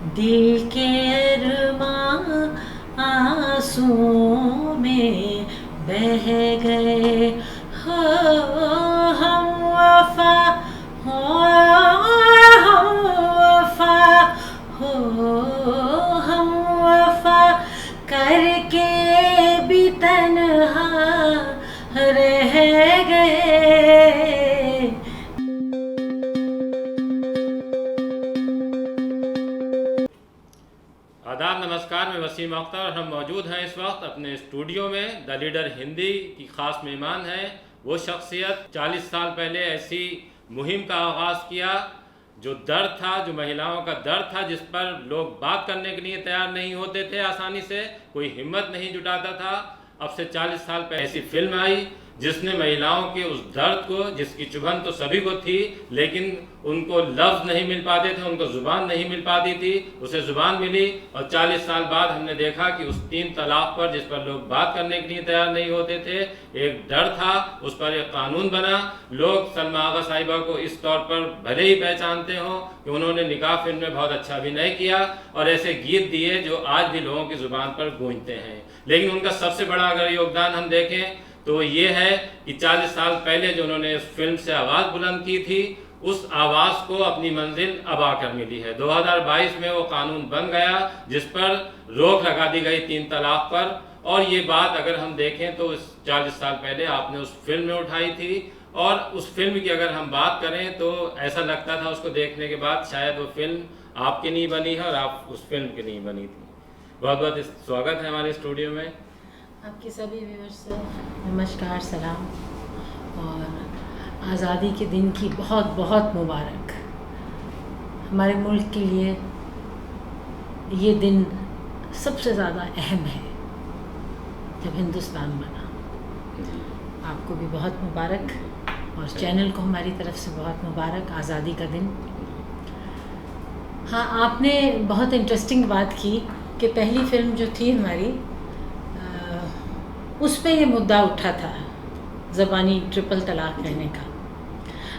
दिल के अरमां आंसुओं में बह गए हो। हम वफा हो, हम वफा हो, हम वफा करके भी तन्हा रह गए। आदाब, नमस्कार। मैं वसीम अख्तर और हम मौजूद हैं इस वक्त अपने स्टूडियो में। द लीडर हिंदी की ख़ास मेहमान है वो शख्सियत 40 साल पहले ऐसी मुहिम का आगाज़ किया जो दर्द था, जो महिलाओं का दर्द था, जिस पर लोग बात करने के लिए तैयार नहीं होते थे, आसानी से कोई हिम्मत नहीं जुटाता था। अब से 40 साल पहले ऐसी फिल्म आई जिसने महिलाओं के उस दर्द को, जिसकी चुभन तो सभी को थी लेकिन उनको लफ्ज़ नहीं मिल पाते थे, उनको ज़ुबान नहीं मिल पाती थी, उसे ज़ुबान मिली। और 40 साल बाद हमने देखा कि उस 3 तलाक़ पर, जिस पर लोग बात करने के लिए तैयार नहीं होते थे, एक डर था, उस पर एक कानून बना। लोग सलमा आगा साहिबा को इस तौर पर भले ही पहचानते हों कि उन्होंने निकाह फिल्म में बहुत अच्छा अभिनय किया और ऐसे गीत दिए जो आज भी लोगों की ज़ुबान पर गूंजते हैं। लेकिन उनका सबसे बड़ा अगर योगदान हम देखें तो ये है कि 40 साल पहले जो उन्होंने इस फिल्म से आवाज़ बुलंद की थी, उस आवाज़ को अपनी मंजिल अब आकर मिली है। 2022 में वो कानून बन गया जिस पर रोक लगा दी गई 3 तलाक़ पर। और ये बात अगर हम देखें तो इस 40 साल पहले आपने उस फिल्म में उठाई थी, और उस फिल्म की अगर हम बात करें तो ऐसा लगता था उसको देखने के बाद शायद वो फिल्म आपके लिए बनी है और आप उस फिल्म के लिए बनी थी। बहुत बहुत स्वागत है हमारे स्टूडियो में। आपके सभी व्यूअर्स से नमस्कार, सलाम और आज़ादी के दिन की बहुत बहुत मुबारक। हमारे मुल्क के लिए ये दिन सबसे ज़्यादा अहम है जब हिंदुस्तान बना। आपको भी बहुत मुबारक और चैनल को हमारी तरफ से बहुत मुबारक, आज़ादी का दिन। हाँ, आपने बहुत इंटरेस्टिंग बात की कि पहली फ़िल्म जो थी हमारी, उस पे ये मुद्दा उठा था ज़बानी ट्रिपल तलाक़ कहने का।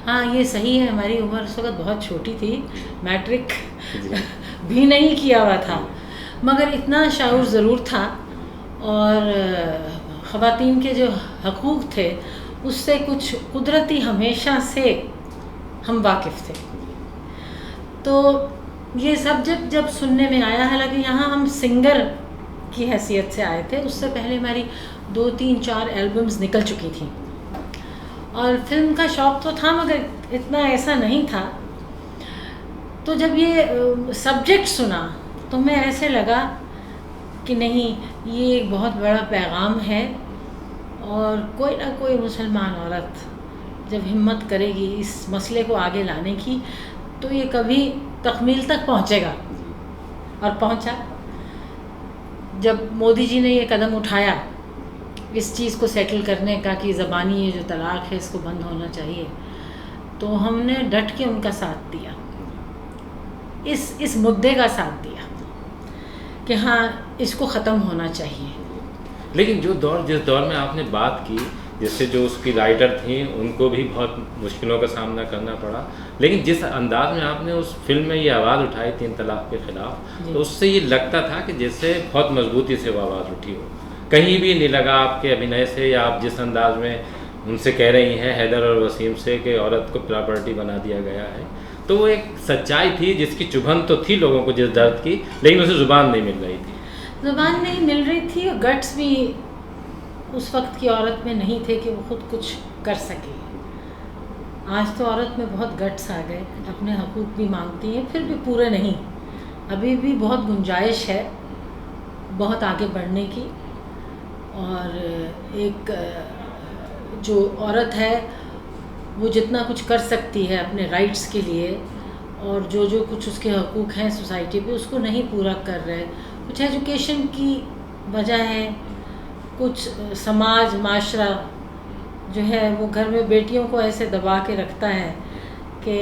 हाँ, ये सही है, हमारी उम्र उस वक्त बहुत छोटी थी, मैट्रिक भी नहीं किया हुआ था, मगर इतना शाऊर ज़रूर था और ख़वातीन के जो हकूक़ थे उससे कुछ कुदरती हमेशा से हम वाकिफ़ थे। तो ये सब जब सुनने में आया, हालांकि यहाँ हम सिंगर की हैसियत से आए थे, उससे पहले हमारी 2, 3, 4 एल्बम्स निकल चुकी थी और फिल्म का शौक़ तो था मगर इतना ऐसा नहीं था। तो जब ये सब्जेक्ट सुना तो मैं ऐसे लगा कि नहीं, ये एक बहुत बड़ा पैगाम है और कोई ना कोई मुसलमान औरत जब हिम्मत करेगी इस मसले को आगे लाने की तो ये कभी तकमील तक पहुँचेगा। और पहुँचा। जब मोदी जी ने ये कदम उठाया इस चीज़ को सेटल करने का कि ज़बानी ये जो तलाक़ है इसको बंद होना चाहिए, तो हमने डट के उनका साथ दिया, इस मुद्दे का साथ दिया कि हाँ, इसको ख़त्म होना चाहिए। लेकिन जिस दौर में आपने बात की, जिससे जो उसकी राइटर थी उनको भी बहुत मुश्किलों का सामना करना पड़ा, लेकिन जिस अंदाज में आपने उस फिल्म में ये आवाज़ उठाई 3 तलाक़ के ख़िलाफ़, तो उससे ये लगता था कि जैसे बहुत मजबूती से वो आवाज़ उठी हो। कहीं भी नहीं लगा आपके अभिनय से या आप जिस अंदाज में उनसे कह रही हैं, हैदर और वसीम से, कि औरत को प्रॉपर्टी बना दिया गया है, तो वो एक सच्चाई थी जिसकी चुभन तो थी लोगों को जिस दर्द की, लेकिन उसे ज़ुबान नहीं मिल रही थी। ज़ुबान नहीं मिल रही थी और गट्स भी उस वक्त की औरत में नहीं थे कि वो खुद कुछ कर सके। आज तो औरत में बहुत गट्स आ गए, अपने हकूक़ भी मांगती हैं, फिर भी पूरे नहीं। अभी भी बहुत गुंजाइश है बहुत आगे बढ़ने की। और एक जो औरत है वो जितना कुछ कर सकती है अपने राइट्स के लिए, और जो कुछ उसके हकूक़ हैं सोसाइटी पे उसको नहीं पूरा कर रहे। कुछ एजुकेशन की वजह है, कुछ समाज माशरा जो है वो घर में बेटियों को ऐसे दबा के रखता है कि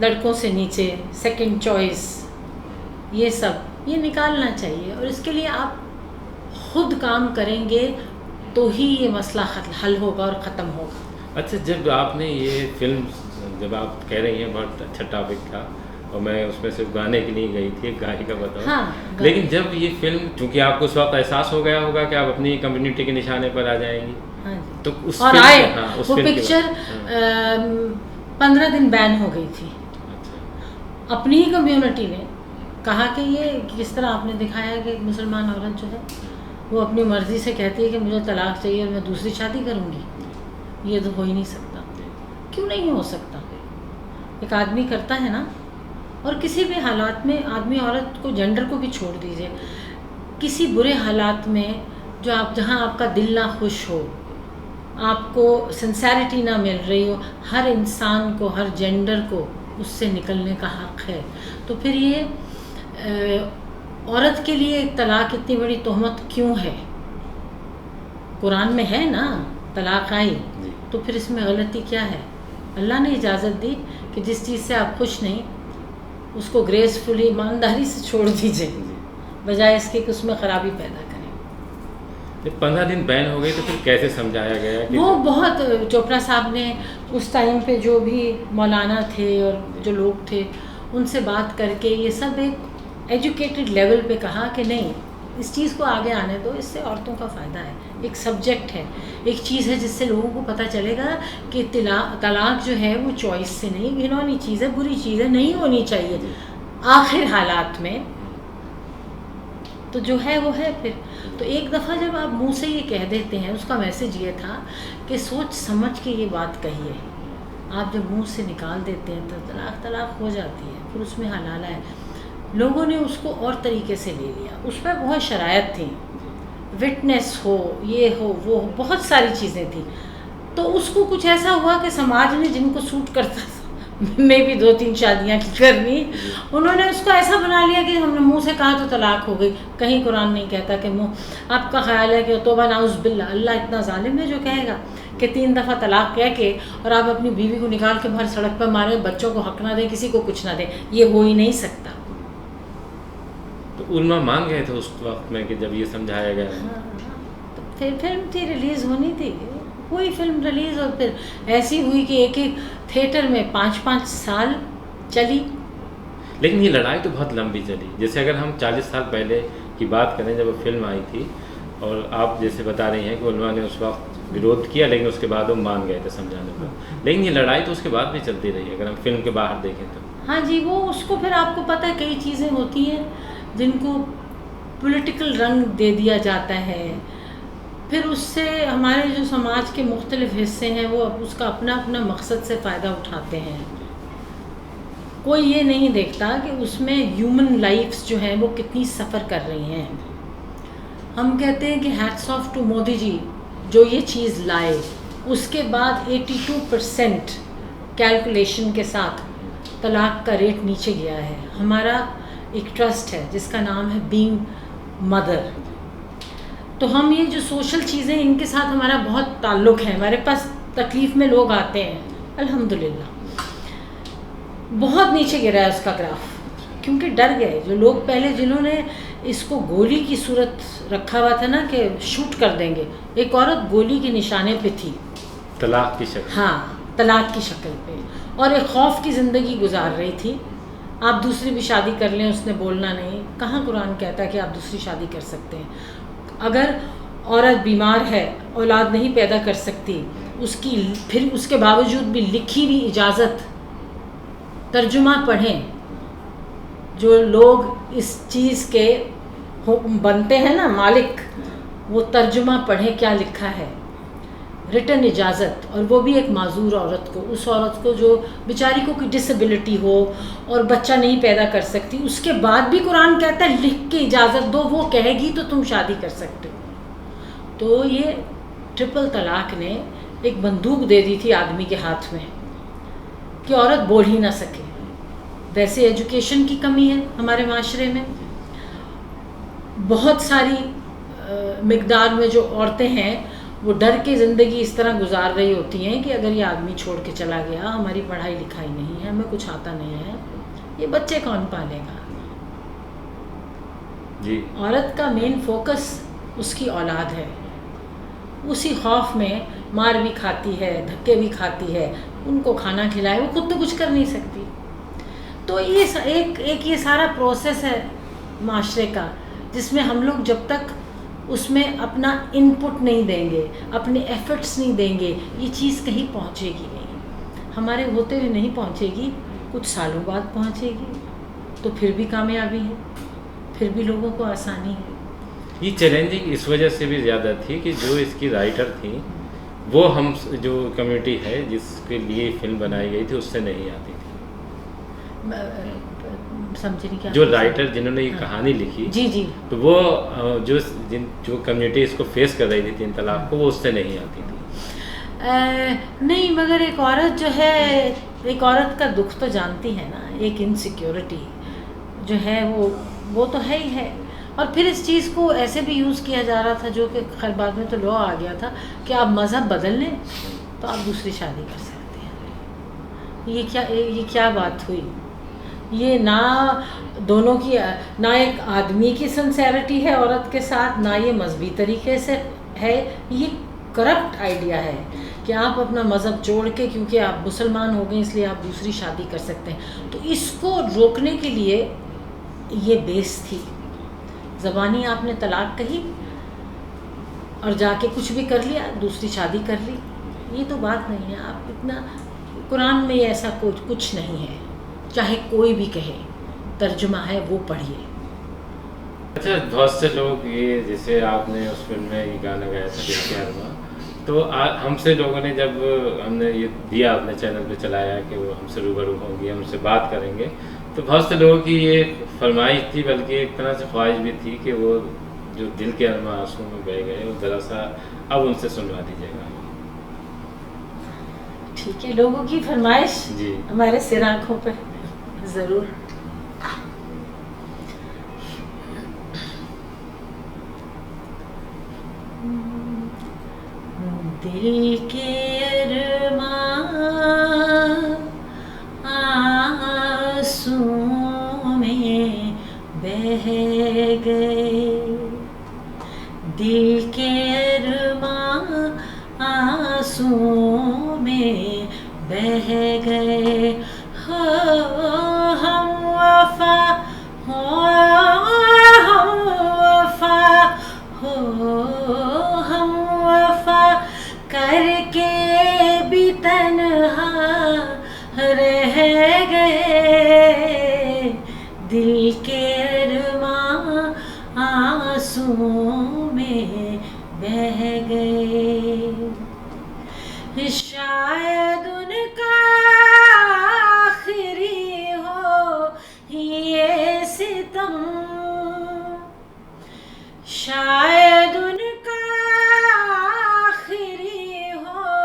लड़कों से नीचे, सेकंड चॉइस, ये निकालना चाहिए। और इसके लिए आप खुद काम करेंगे तो ही ये मसला हल होगा और ख़त्म होगा। अच्छा, जब आपने ये फिल्म, जब आप कह रही हैं बहुत अच्छा टॉपिक था, और मैं उसमें सिर्फ गाने के लिए गई थी, एक गायिका बताओ। हाँ, लेकिन जब ये फिल्म, चूंकि आपको उस वक्त एहसास हो गया होगा कि आप अपनी कम्युनिटी के निशाने पर आ जाएंगी, हाँ जी, तो उस और फिल्म आए हाँ, उस वो फिल्म के पिक्चर बाद, हाँ, 15 दिन बैन हो गई थी। अच्छा, अपनी ही कम्युनिटी ने कहा कि ये किस तरह आपने दिखाया कि मुसलमान औरत जो है वो अपनी मर्ज़ी से कहती है कि मुझे तलाक चाहिए और मैं दूसरी शादी करूँगी, ये तो हो ही नहीं सकता। क्यों नहीं हो सकता? एक आदमी करता है ना। और किसी भी हालात में आदमी औरत को, जेंडर को भी छोड़ दीजिए, किसी बुरे हालात में जो आप, जहाँ आपका दिल ना खुश हो, आपको सिंसेरिटी ना मिल रही हो, हर इंसान को, हर जेंडर को उससे निकलने का हक़ है। तो फिर ये औरत के लिए तलाक इतनी बड़ी तोहमत क्यों है? कुरान में है ना तलाक आई, तो फिर इसमें गलती क्या है? अल्लाह ने इजाज़त दी कि जिस चीज़ से आप खुश नहीं उसको ग्रेसफुली, ईमानदारी से छोड़ दीजिए, बजाय इसके कि उसमें ख़राबी पैदा करें। जब 15 दिन बैन हो गए तो फिर कैसे समझाया गया कि वो बहुत, चोपड़ा साहब ने उस टाइम पे जो भी मौलाना थे और जो लोग थे उनसे बात करके ये सब एक एजुकेटेड लेवल पे कहा कि नहीं, इस चीज़ को आगे आने दो, इससे औरतों का फ़ायदा है, एक सब्जेक्ट है, एक चीज़ है जिससे लोगों को पता चलेगा कि तलाक जो है वो चॉइस से नहीं, घिनौनी चीज़ है, बुरी चीज़ है, नहीं होनी चाहिए आखिर हालात में, तो जो है वो है। फिर तो एक दफ़ा जब आप मुंह से ये कह देते हैं, उसका मैसेज ये था कि सोच समझ के ये बात कहिए। आप जब मुंह से निकाल देते हैं तो तलाक हो जाती है, फिर उसमें हलाला है। लोगों ने उसको और तरीके से ले लिया, उसमें बहुत शरायत थी, विटनेस हो, ये हो, वो हो, बहुत सारी चीज़ें थी। तो उसको कुछ ऐसा हुआ कि समाज ने जिनको सूट करता था, मैं भी 2-3 शादियाँ की करनी, उन्होंने उसको ऐसा बना लिया कि हमने मुंह से कहा तो तलाक हो गई। कहीं कुरान नहीं कहता कि मुंह, आपका ख्याल है कि तौबा नाउज़ बिल्लाह, अल्लाह इतना जालिम है जो कहेगा कि 3 दफ़ा तलाक कह के और आप अपनी बीवी को निकाल के बाहर सड़क पर मारे, बच्चों को हक ना दें, किसी को कुछ ना दें, ये हो ही नहीं सकता। तो उलमा मान गए थे उस वक्त में कि जब ये समझाया गया। हाँ, तो फिर फिल्म थी, रिलीज़ होनी थी, हुई फिल्म रिलीज़, और फिर ऐसी हुई कि एक थिएटर में 5-5 साल चली। लेकिन ये लड़ाई तो बहुत लंबी चली। जैसे अगर हम 40 साल पहले की बात करें जब वो फिल्म आई थी, और आप जैसे बता रही हैं कि उलमा ने उस वक्त विरोध किया, लेकिन उसके बाद वो मान गए थे समझाने पर, लेकिन ये लड़ाई तो उसके बाद भी चलती रही अगर हम फिल्म के बाहर देखें तो। हाँ जी, वो उसको फिर आपको पता है कई चीज़ें होती हैं जिनको पॉलिटिकल रंग दे दिया जाता है, फिर उससे हमारे जो समाज के मुख्तलिफ हिस्से हैं वो उसका अपना अपना मकसद से फ़ायदा उठाते हैं। कोई ये नहीं देखता कि उसमें ह्यूमन लाइफ्स जो हैं वो कितनी सफ़र कर रही हैं। हम कहते हैं कि hats off to Modi ji जो ये चीज़ लाए, उसके बाद 82% कैलकुलेशन के साथ तलाक का रेट नीचे गया है। हमारा एक ट्रस्ट है जिसका नाम है बीइंग मदर, तो हम ये जो सोशल चीज़ें, इनके साथ हमारा बहुत ताल्लुक़ है। हमारे पास तकलीफ़ में लोग आते हैं, अल्हम्दुलिल्लाह बहुत नीचे गिरा है उसका ग्राफ, क्योंकि डर गए जो लोग पहले, जिन्होंने इसको गोली की सूरत रखा हुआ था ना कि शूट कर देंगे। एक औरत गोली के निशाने पे थी, तलाक की शक्ल, हाँ तलाक की शक्ल पे, और एक खौफ की ज़िंदगी गुजार रही थी। आप दूसरी भी शादी कर लें, उसने बोलना नहीं। कहाँ कुरान कहता है कि आप दूसरी शादी कर सकते हैं? अगर औरत बीमार है, औलाद नहीं पैदा कर सकती, उसकी फिर उसके बावजूद भी लिखी हुई इजाज़त, तर्जुमा पढ़ें। जो लोग इस चीज़ के बनते हैं ना मालिक, वो तर्जुमा पढ़ें क्या लिखा है, रिटन इजाज़त, और वो भी एक माजूर औरत को, उस औरत को जो बेचारी को कोई डिसेबिलिटी हो और बच्चा नहीं पैदा कर सकती, उसके बाद भी कुरान कहता है लिख के इजाज़त दो, वो कहेगी तो तुम शादी कर सकते हो। तो ये ट्रिपल तलाक ने एक बंदूक दे दी थी आदमी के हाथ में कि औरत बोल ही ना सके। वैसे एजुकेशन की कमी है हमारे माशरे में, बहुत सारी मिकदार में जो औरतें हैं वो डर के ज़िंदगी इस तरह गुजार रही होती हैं कि अगर ये आदमी छोड़ के चला गया, हमारी पढ़ाई लिखाई नहीं है, हमें कुछ आता नहीं है, ये बच्चे कौन पालेगा जी। औरत का मेन फोकस उसकी औलाद है। उसी खौफ में मार भी खाती है, धक्के भी खाती है, उनको खाना खिलाए, वो खुद तो कुछ कर नहीं सकती। तो ये एक ये सारा प्रोसेस है माशरे का, जिसमें हम लोग जब तक उसमें अपना इनपुट नहीं देंगे, अपने एफर्ट्स नहीं देंगे, ये चीज़ कहीं पहुंचेगी नहीं। हमारे होते हुए नहीं पहुंचेगी, कुछ सालों बाद पहुंचेगी, तो फिर भी कामयाबी है, फिर भी लोगों को आसानी है। ये चैलेंजिंग इस वजह से भी ज़्यादा थी कि जो इसकी राइटर थी वो हम जो कम्युनिटी है जिसके लिए फिल्म बनाई गई थी उससे नहीं आती थी। समझे नहीं क्या? जो राइटर जिन्होंने ये कहानी लिखी, जी जी, तो वो जो कम्युनिटी इसको फेस कर रही थी 3 तलाक को, वो उससे नहीं आती थी। नहीं, मगर एक औरत जो है, एक औरत का दुख तो जानती है ना, एक इनसिक्योरिटी जो है वो तो है ही है। और फिर इस चीज़ को ऐसे भी यूज़ किया जा रहा था, जो कि खैर बाद में तो लॉ आ गया था कि आप मज़हब बदल लें तो आप दूसरी शादी कर सकते हैं। ये क्या बात हुई? ये ना दोनों की, ना एक आदमी की सिंसेरिटी है औरत के साथ, ना ये मजहबी तरीके से है। ये करप्ट आइडिया है कि आप अपना मज़हब छोड़ के, क्योंकि आप मुसलमान हो गए इसलिए आप दूसरी शादी कर सकते हैं। तो इसको रोकने के लिए ये बेस थी। ज़बानी आपने तलाक कही और जाके कुछ भी कर लिया, दूसरी शादी कर ली, ये तो बात नहीं है। आप इतना, कुरान में ऐसा कुछ नहीं है, चाहे कोई भी कहे, तर्जुमा है वो पढ़िए। अच्छा, बहुत से लोग ये, जैसे आपने उस फिल्म में ये गाना गाया था दिल के अरमां, तो हमसे लोगों ने, जब हमने ये दिया अपने चैनल पे चलाया कि वो हमसे रूबरू होंगी, हमसे बात करेंगे, तो बहुत से लोगों की ये फरमाइश थी, बल्कि एक तरह से ख्वाहिश भी थी कि वो जो दिल के अरमां आंसू में बह गए, वो ज़रा सा अब उनसे सुनवा दीजिएगा। ठीक है, लोगों की फरमाइश जी, हमारे सिर आँखों पे ज़रूर। दिल के अरमां आंसू में बह गए, दिल के अरमां आंसू में बह गए। हो हम वफा, हो हम वफा, हो हम वफा करके भी तन्हा रह गए, दिल के अरमां आंसू में बह गए। शायद उनका आखिरी हो ये सितम, शायद उनका आखिरी हो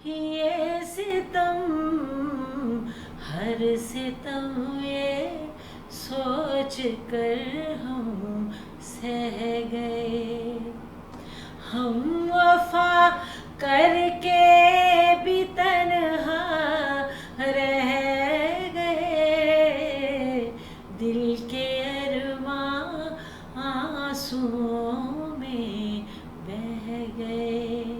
ये सितम, हर सितम ये सोच कर हम सह गए। हम वफा करके भी तन्हा रह गए, दिल के अरमां आंसुओं में बह गए।